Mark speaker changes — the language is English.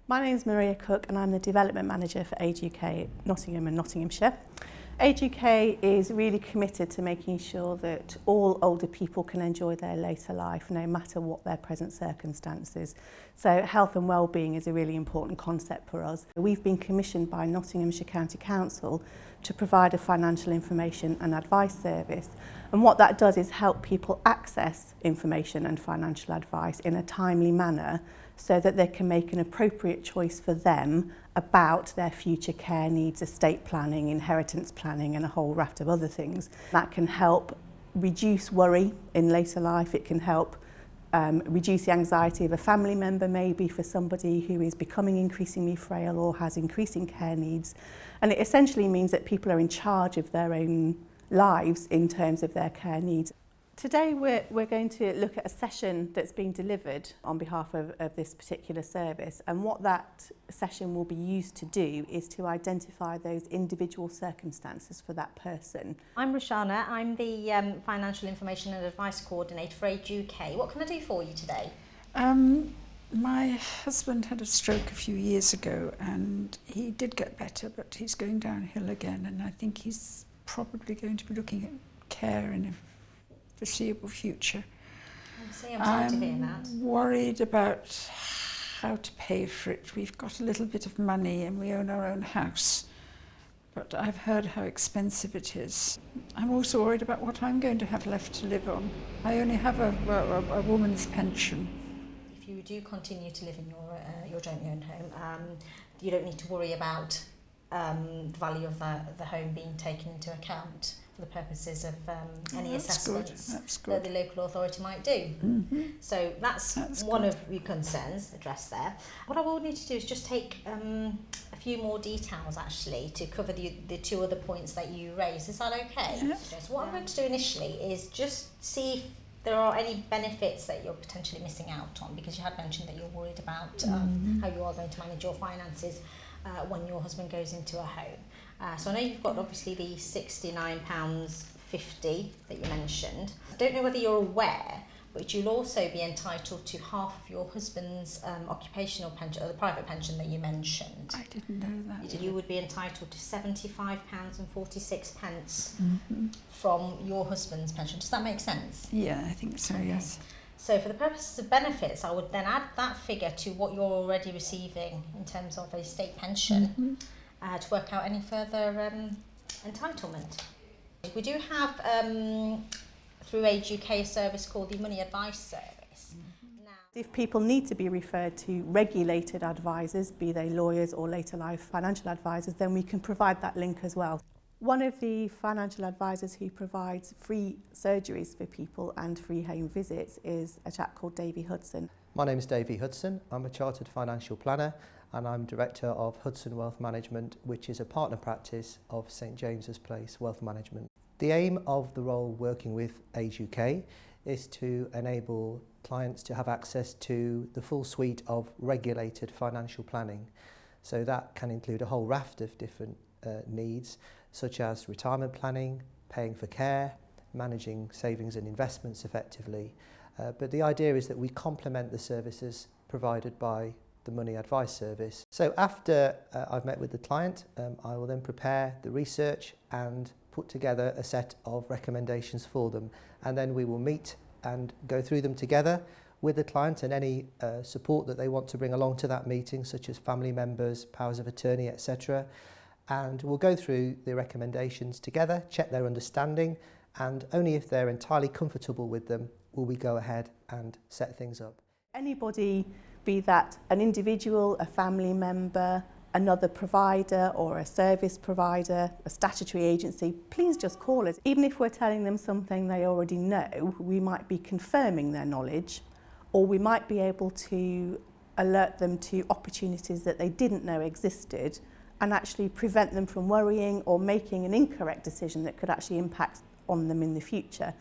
Speaker 1: My name is Maria Cook and I'm the Development Manager for Age UK Nottingham and Nottinghamshire. Age UK is really committed to making sure that all older people can enjoy their later life no matter what their present circumstances. So health and wellbeing is a really important concept for us. We've been commissioned by Nottinghamshire County Council to provide a financial information and advice service. And what that does is help people access information and financial advice in a timely manner so that they can make an appropriate choice for them about their future care needs, estate planning, inheritance planning and a whole raft of other things. That can help reduce worry in later life. It can help reduce the anxiety of a family member, maybe for somebody who is becoming increasingly frail or has increasing care needs. And it essentially means that people are in charge of their own lives in terms of their care needs. Today we're going to look at a session that's been delivered on behalf of this particular service, and what that session will be used to do is to identify those individual circumstances for that person.
Speaker 2: I'm Roshana, I'm the Financial Information and Advice Coordinator for Age UK. What can I do for you today?
Speaker 3: My husband had a stroke a few years ago and he did get better, but he's going downhill again, and I think he's probably going to be looking at care in a foreseeable future.
Speaker 2: I'm sorry to hear that.
Speaker 3: I'm worried about how to pay for it. We've got a little bit of money and we own our own house, but I've heard how expensive it is. I'm also worried about what I'm going to have left to live on. I only have a woman's pension.
Speaker 2: If you do continue to live in your jointly owned home, you don't need to worry about the value of the home being taken into account for the purposes of any assessments that the local authority might do.
Speaker 3: Mm-hmm.
Speaker 2: So that's one of your concerns addressed there. What I will need to do is just take a few more details actually to cover the two other points that you raised. Is that okay?
Speaker 3: Yeah.
Speaker 2: So what I'm going to do initially is just see if there are any benefits that you're potentially missing out on, because you had mentioned that you're worried about how you are going to manage your finances when your husband goes into a home. So I know you've got obviously the £69.50 that you mentioned. I don't know whether you're aware, but you'll also be entitled to half of your husband's occupational pension, or the private pension that you mentioned.
Speaker 3: I didn't know that.
Speaker 2: You would be entitled to £75.46 from your husband's pension. Does that make sense?
Speaker 3: Yeah, I think so, okay. Yes.
Speaker 2: So for the purposes of benefits, I would then add that figure to what you're already receiving in terms of a state pension to work out any further entitlement. We do have, through Age UK, a service called the Money Advice Service. Now,
Speaker 1: if people need to be referred to regulated advisors, be they lawyers or later life financial advisors, then we can provide that link as well. One of the financial advisors who provides free surgeries for people and free home visits is a chap called Davy Hudson.
Speaker 4: My name is Davy Hudson. I'm a chartered financial planner and I'm director of Hudson Wealth Management, which is a partner practice of St James's Place Wealth Management. The aim of the role working with Age UK is to enable clients to have access to the full suite of regulated financial planning. So that can include a whole raft of different needs, such as retirement planning, paying for care, managing savings and investments effectively. But the idea is that we complement the services provided by the Money Advice Service. So after I've met with the client, I will then prepare the research and put together a set of recommendations for them. And then we will meet and go through them together with the client and any support that they want to bring along to that meeting, such as family members, powers of attorney, etc. And we'll go through the recommendations together, check their understanding, and only if they're entirely comfortable with them will we go ahead and set things up.
Speaker 1: Anybody, be that an individual, a family member, another provider or a service provider, a statutory agency, please just call us. Even if we're telling them something they already know, we might be confirming their knowledge, or we might be able to alert them to opportunities that they didn't know existed and actually prevent them from worrying or making an incorrect decision that could actually impact on them in the future.